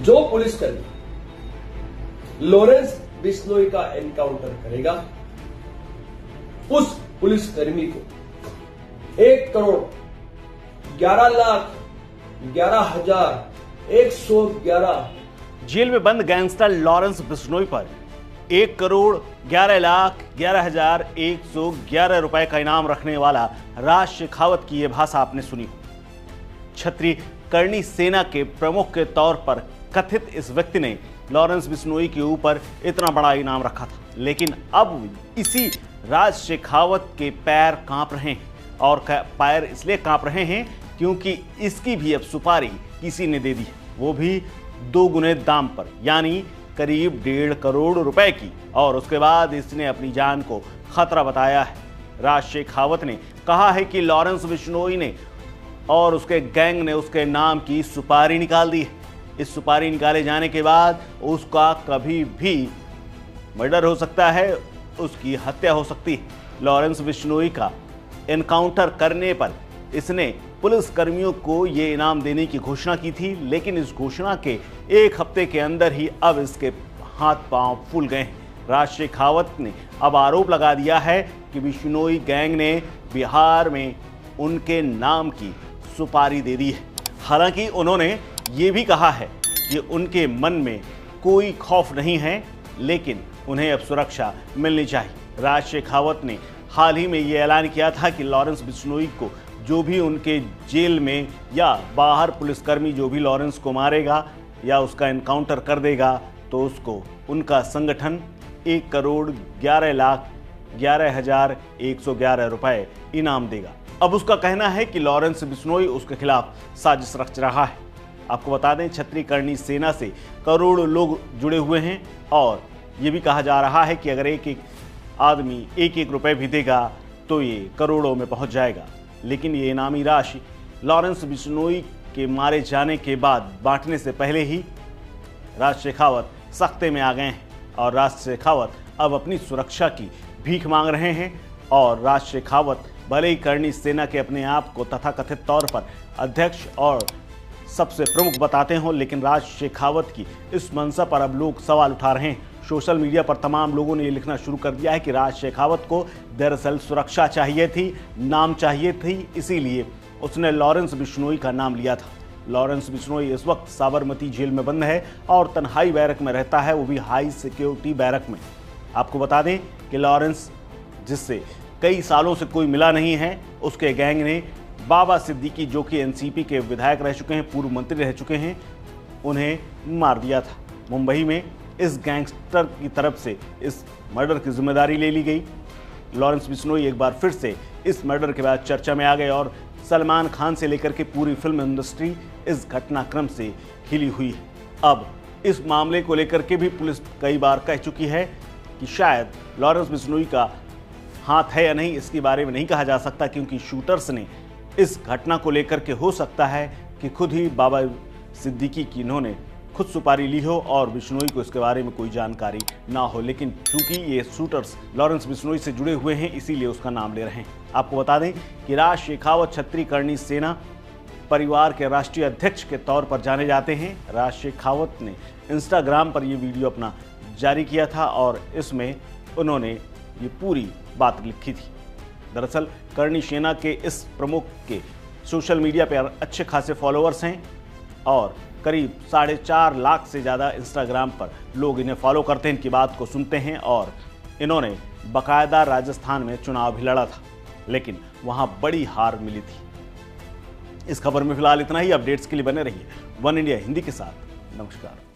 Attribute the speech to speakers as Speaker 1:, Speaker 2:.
Speaker 1: जो पुलिसकर्मी लॉरेंस बिश्नोई का एनकाउंटर करेगा, उस पुलिसकर्मी को 1,11,11,111
Speaker 2: जेल में बंद गैंगस्टर लॉरेंस बिश्नोई पर 1,11,11,111 रुपए का इनाम रखने वाला राज शेखावत की यह भाषा आपने सुनी हो। क्षत्रिय कर्णी सेना के प्रमुख के तौर पर कथित इस व्यक्ति ने लॉरेंस बिश्नोई के ऊपर इतना बड़ा इनाम रखा था, लेकिन अब इसी राज शेखावत के पैर कांप रहे हैं। और पैर इसलिए कांप रहे हैं क्योंकि इसकी भी अब सुपारी किसी ने दे दी है, वो भी 2 गुने दाम पर, यानी करीब 1.5 करोड़ रुपए की। और उसके बाद इसने अपनी जान को खतरा बताया है। राज शेखावत ने कहा है कि लॉरेंस बिश्नोई ने और उसके गैंग ने उसके नाम की सुपारी निकाल दी है। इस सुपारी निकाले जाने के बाद उसका कभी भी मर्डर हो सकता है, उसकी हत्या हो सकती है। लॉरेंस बिश्नोई का एनकाउंटर करने पर इसने पुलिस कर्मियों को ये इनाम देने की घोषणा की थी, लेकिन इस घोषणा के 1 हफ्ते के अंदर ही अब इसके हाथ पांव फूल गए हैं। राज शेखावत ने अब आरोप लगा दिया है कि बिश्नोई गैंग ने बिहार में उनके नाम की सुपारी दे दी है। हालांकि उन्होंने ये भी कहा है कि उनके मन में कोई खौफ नहीं है, लेकिन उन्हें अब सुरक्षा मिलनी चाहिए। राज शेखावत ने हाल ही में ये ऐलान किया था कि लॉरेंस बिश्नोई को जो भी उनके जेल में या बाहर पुलिसकर्मी जो भी लॉरेंस को मारेगा या उसका एनकाउंटर कर देगा, तो उसको उनका संगठन 1,11,11,111 रुपए इनाम देगा। अब उसका कहना है कि लॉरेंस बिश्नोई उसके खिलाफ साजिश रच रहा है। आपको बता दें, क्षत्रिय कर्णी सेना से करोड़ों लोग जुड़े हुए हैं और ये भी कहा जा रहा है कि अगर एक आदमी 1-1 रुपए भी देगा तो ये करोड़ों में पहुंच जाएगा। लेकिन ये इनामी राशि लॉरेंस बिश्नोई के मारे जाने के बाद बांटने से पहले ही राज शेखावत सख्ते में आ गए हैं और राज शेखावत अब अपनी सुरक्षा की भीख मांग रहे हैं। और राज शेखावत भले ही कर्णी सेना के अपने आप को तथाकथित तौर पर अध्यक्ष और सबसे प्रमुख बताते हों, लेकिन राज शेखावत की इस मंशा पर अब लोग सवाल उठा रहे हैं। सोशल मीडिया पर तमाम लोगों ने ये लिखना शुरू कर दिया है कि राज शेखावत को दरअसल सुरक्षा चाहिए थी, नाम चाहिए थी, इसीलिए उसने लॉरेंस बिश्नोई का नाम लिया था। लॉरेंस बिश्नोई इस वक्त साबरमती जेल में बंद है और तन्हाई बैरक में रहता है, वो भी हाई सिक्योरिटी बैरक में। आपको बता दें कि लॉरेंस, जिससे कई सालों से कोई मिला नहीं है, उसके गैंग ने बाबा सिद्दीकी, जो कि एनसीपी के विधायक रह चुके हैं, पूर्व मंत्री रह चुके हैं, उन्हें मार दिया था। मुंबई में इस गैंगस्टर की तरफ से इस मर्डर की जिम्मेदारी ले ली गई। लॉरेंस बिश्नोई एक बार फिर से इस मर्डर के बाद चर्चा में आ गए और सलमान खान से लेकर के पूरी फिल्म इंडस्ट्री इस घटनाक्रम से हिली हुई है। अब इस मामले को लेकर के भी पुलिस कई बार कह चुकी है कि शायद लॉरेंस बिश्नोई का हाथ है या नहीं, इसके बारे में नहीं कहा जा सकता, क्योंकि शूटर्स ने इस घटना को लेकर के हो सकता है कि खुद ही बाबा सिद्दीकी की इन्होंने खुद सुपारी ली हो और बिश्नोई को इसके बारे में कोई जानकारी ना हो। लेकिन क्योंकि ये शूटर्स लॉरेंस बिश्नोई से जुड़े हुए हैं, इसीलिए उसका नाम ले रहे हैं। आपको बता दें कि राज शेखावत क्षत्रिय कर्णी सेना परिवार के राष्ट्रीय अध्यक्ष के तौर पर जाने जाते हैं। राज शेखावत ने इंस्टाग्राम पर ये वीडियो अपना जारी किया था और इसमें उन्होंने ये पूरी बात लिखी थी। दरअसल कर्णी सेना के इस प्रमुख के सोशल मीडिया पर अच्छे खासे फॉलोअर्स हैं और करीब 4.5 लाख से ज़्यादा इंस्टाग्राम पर लोग इन्हें फॉलो करते हैं, इनकी बात को सुनते हैं। और इन्होंने बाकायदा राजस्थान में चुनाव भी लड़ा था, लेकिन वहां बड़ी हार मिली थी। इस खबर में फिलहाल इतना ही। अपडेट्स के लिए बने रहिए वन इंडिया हिंदी के साथ। नमस्कार।